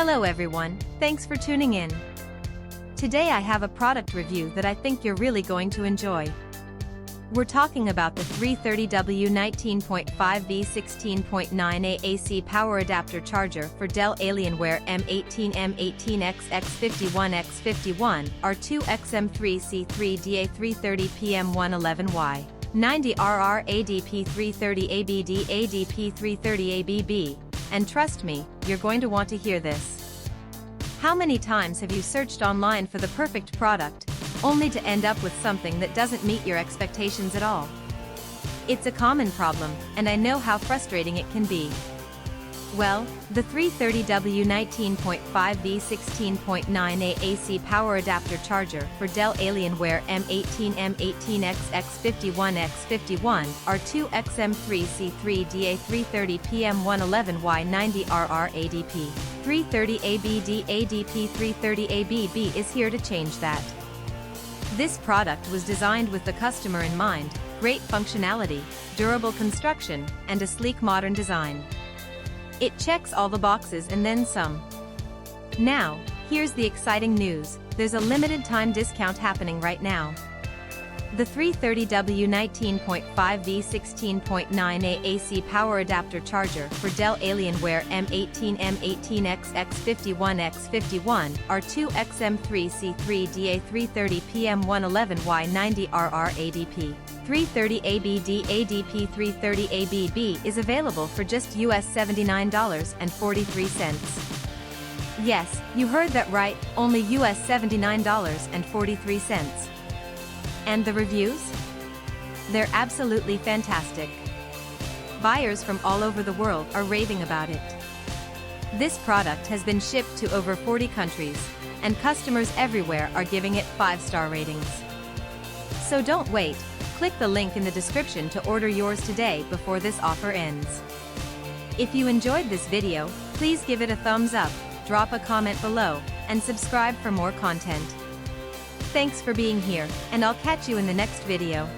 Hello everyone, thanks for tuning in. Today I have a product review that I think you're really going to enjoy. We're talking about the 330W 19.5V 16.9A AC power adapter charger for Dell Alienware M18 M18XX51X51 R2XM3C3DA330PM111Y 90RR ADP 330ABD ADP 330ABB, and trust me, you're going to want to hear this. How many times have you searched online for the perfect product, only to end up with something that doesn't meet your expectations at all? It's a common problem, and I know how frustrating it can be. Well, the 330W 19.5V 16.9A AC power adapter charger for Dell Alienware M18 M18XX51X51 R2XM3C3DA330PM111Y 90RR ADP 330ABD ADP 330ABB is here to change that. This product was designed with the customer in mind: great functionality, durable construction, and a sleek modern design. It checks all the boxes and then some. Now, here's the exciting news: there's a limited time discount happening right now. The 330W 19.5V 16.9A AC power adapter charger for Dell Alienware M18 M18XX51X51 R2XM3C3DA330PM111Y 90RR ADP 330ABD ADP 330ABB is available for just US $79.43. Yes, you heard that right, only US $79.43. And the reviews? They're absolutely fantastic. Buyers from all over the world are raving about it. This product has been shipped to over 40 countries, and customers everywhere are giving it 5-star ratings. So don't wait, click the link in the description to order yours today before this offer ends. If you enjoyed this video, please give it a thumbs up, drop a comment below, and subscribe for more content. Thanks for being here, and I'll catch you in the next video.